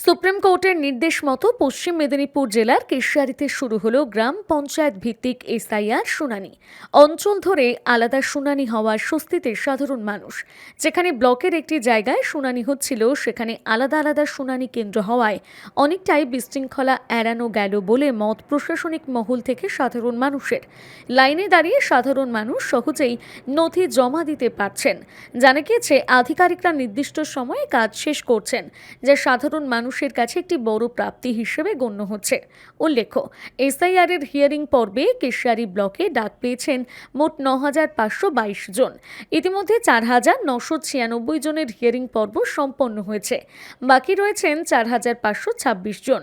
Supreme কোর্টের নির্দেশ মতো পশ্চিম মেদিনীপুর জেলার কেশিয়ারিতে শুরু হলো গ্রাম পঞ্চায়েত ভিত্তিক এসআইআর শুনানি। অঞ্চল ধরে আলাদা শুনানি হওয়ার স্বস্তিতে সাধারণ মানুষ। যেখানে ব্লকের একটি জায়গায় শুনানি হচ্ছিল, সেখানে আলাদা আলাদা শুনানি কেন্দ্র হওয়ায় অনেকটাই বিশৃঙ্খলা এড়ানো গেল বলে মত প্রশাসনিক মহল থেকে সাধারণ মানুষের। লাইনে দাঁড়িয়ে সাধারণ মানুষ সহজেই নথি জমা দিতে পারছেন। জানা গিয়েছে, আধিকারিকরা নির্দিষ্ট সময়ে কাজ শেষ করছেন, যা সাধারণ মানুষের কাছে একটি বড় প্রাপ্তি হিসেবে গণ্য হচ্ছে। উল্লেখ্য, এসআইআর এর হিয়ারিং পর্বে কেশিয়ারি ব্লকে ডাক পেয়েছেন মোট ৯,৫২২ জন। ইতিমধ্যে ৪,৯৯৬ জনের হিয়ারিং পর্ব সম্পন্ন হয়েছে। বাকি রয়েছেন ৪,৫২৬ জন।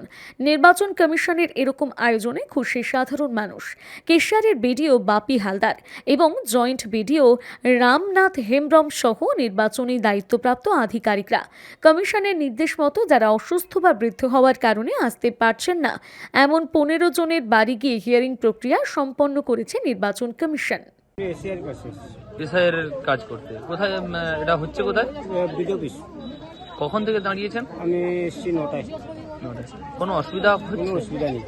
নির্বাচন কমিশনের এরকম আয়োজনে খুশি সাধারণ মানুষ। কেশিয়ারির বিডিও বাপি হালদার এবং জয়েন্ট বিডিও রামনাথ হেমব্রম সহ নির্বাচনী দায়িত্বপ্রাপ্ত আধিকারিকরা। কমিশনের নির্দেশ মতো যারা অসুস্থ বা বৃদ্ধ হওয়ার কারণে আসতে পারছেন না, এমন ১৫ জনের বাড়ি গিয়ে হিয়ারিং প্রক্রিয়া সম্পন্ন করেছে নির্বাচন কমিশন। এসআইআর এর কাজ করতে কোথায় এটা হচ্ছে? কোথায়? BDO office. কখন থেকে দাঁড়িয়েছেন? আমি এসছি 9টায়। কোনো অসুবিধা কোনো হচ্ছে? অসুবিধা নেই,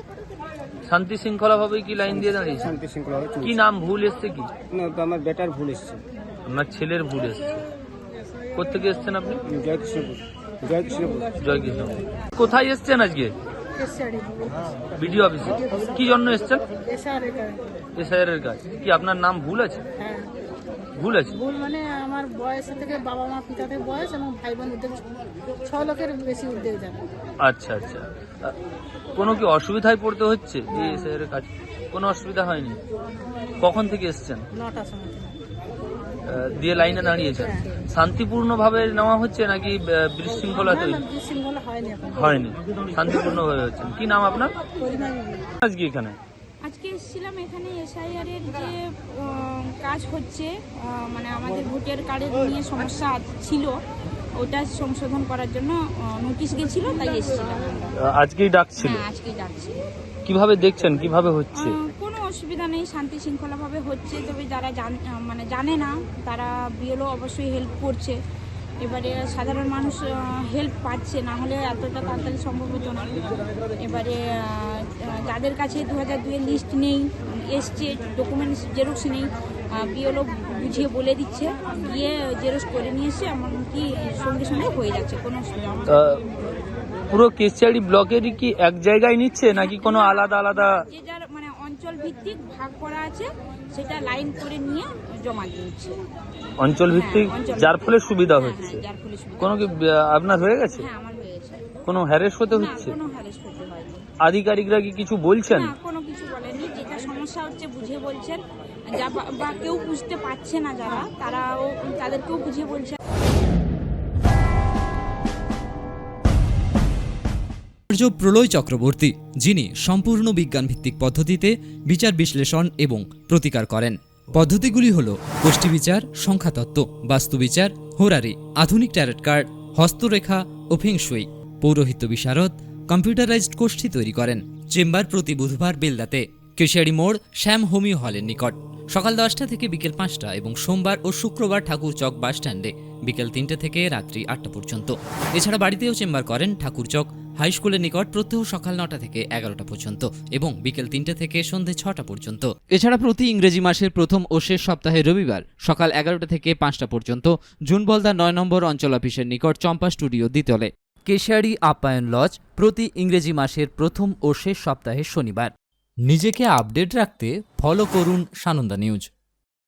শান্তি শৃঙ্খলা ভাবে কি লাইন দিয়ে দাঁড়িয়েছেন? শান্তি শৃঙ্খলা হবে। কি নাম ভুল এসছে? কি না, আমার বেটার ভুল এসছে। আপনার ছেলের ভুল এসছে? কোথেকে এসছেন আপনি? জয়কৃষ্ণপুর। জয়কৃষ্ণপুর। জয়কৃষ্ণপুর। কোথায় এসছেন আজকে? বিডিও অফিসে। কি জন্য এসছেন? এসআইআর এর কাজ। কি আপনার নাম ভুল আছে? হ্যাঁ, ভুল আছে? ভুল মানে আমার বয়স থেকে বাবা মা পিতাদের বয়স এবং ভাই বোন উদ্যোগ 6 লোকের বেশি উদ্যোগ যাবে। আচ্ছা আচ্ছা। কোনো কি অসুবিধায় পড়তে হচ্ছে এই এসআইআর এর কাজ? কোনো অসুবিধা হয়নি? কখন থেকে এসছেন? 9টার সময় থেকে। দিয়ে লাইনে দাঁড়িয়েছেন। শান্তিপূর্ণ ভাবে নেওয়া হচ্ছে নাকি বিশৃঙ্খলা না, তৈরি? না, বিশৃঙ্খলা হয়নি এখন। হয়নি, শান্তিপূর্ণ ভাবে হচ্ছে। কি নাম আপনার? পরিমাণ নেই। আজকে এখানে আজকে এসেছিলাম এখানে এসআইআর এর যে কাজ হচ্ছে, মানে আমাদের ভোটার কার্ডের নিয়ে সমস্যা ছিল, ওটা সংশোধন করার জন্য নোটিশ গেছিল, তাই এসেছিলাম। আজকেই ডাকছিল? হ্যাঁ, আজকেই ডাকছি। কিভাবে দেখছেন, কিভাবে হচ্ছে? কোনো অসুবিধা নেই, শান্তি শৃঙ্খলাভাবে হচ্ছে। তবে যারা মানে জানে না, তারা বিএলও অবশ্যই হেল্প করছে। এবারে সাধারণ মানুষ হেল্প পাচ্ছে, না হলে এতটা তাড়াতাড়ি সম্ভব হতো না। এবারে যাদের কাছে 2002 লিস্ট নেই, এসছে, ডকুমেন্টস জেরক্স নেই, বিএলও বুঝিয়ে বলে দিচ্ছে, গিয়ে জেরক্স করে নিয়ে এসে এমনকি সঙ্গে সঙ্গে হয়ে যাচ্ছে, কোনো অসুবিধা নেই। পুরো কেশিয়ারি ব্লকেরই কি এক জায়গায় নিচ্ছে নাকি কোনো আলাদা আলাদা? যে যার মানে অঞ্চল ভিত্তিক ভাগ করা আছে, সেটা লাইন করে নিয়ে জমা দিচ্ছে। অঞ্চল ভিত্তিক, যার ফলে সুবিধা হচ্ছে। যার ফলে সুবিধা। কোনো কি আপনার হয়ে গেছে? হ্যাঁ, আমার হয়ে গেছে। কোনো হ্যারেস হতে না, হচ্ছে? কোনো হ্যারাস করতে হয়নি। আধিকারিকরা কি কিছু বলছেন? না, কোনো কিছু বলেনি। যেটা সমস্যা হচ্ছে বুঝিয়ে বলছেন, বা কেউ বুঝতে পারছে না যারা, তারাও তাদেরকেও বুঝিয়ে বলছে। প্রলয় চক্রবর্তী, যিনি সম্পূর্ণ বিজ্ঞানভিত্তিক পদ্ধতিতে বিচার বিশ্লেষণ এবং প্রতিকার করেন। পদ্ধতিগুলি হল গোষ্ঠী বিচার, সংখ্যাতত্ত্ব, বাস্তুবিচার, হোরারি, আধুনিক ট্যারট কার্ড, হস্তরেখা ও ফেংশুই। পৌরোহিত্য বিশারদ, কম্পিউটারাইজড গোষ্ঠী তৈরি করেন। চেম্বার প্রতি বুধবার বেলদাতে, কেশিয়ারি মোড়, শ্যাম হোমিও হলের নিকট, সকাল 10টা থেকে বিকেল 5টা এবং সোমবার ও শুক্রবার ঠাকুরচক বাসস্ট্যান্ডে বিকেল 3টে থেকে রাত্রি 8টা পর্যন্ত। এছাড়া বাড়িতেও চেম্বার করেন ঠাকুরচক হাই স্কুলের নিকট, প্রত্যহ সকাল 9টা থেকে 11টা পর্যন্ত এবং বিকেল 3টে থেকে সন্ধে 6টা পর্যন্ত। এছাড়া প্রতি ইংরেজি মাসের প্রথম ও শেষ সপ্তাহে রবিবার সকাল 11টা থেকে 5টা পর্যন্ত জুনবলদা 9 নম্বর অঞ্চল অফিসের নিকট চম্পা স্টুডিও দ্বিতলে। কেশিয়ারি আপ্যায়ন লজ প্রতি ইংরেজি মাসের প্রথম ও শেষ সপ্তাহে শনিবার। নিজেকে আপডেট রাখতে ফলো করুন সানন্দা নিউজ।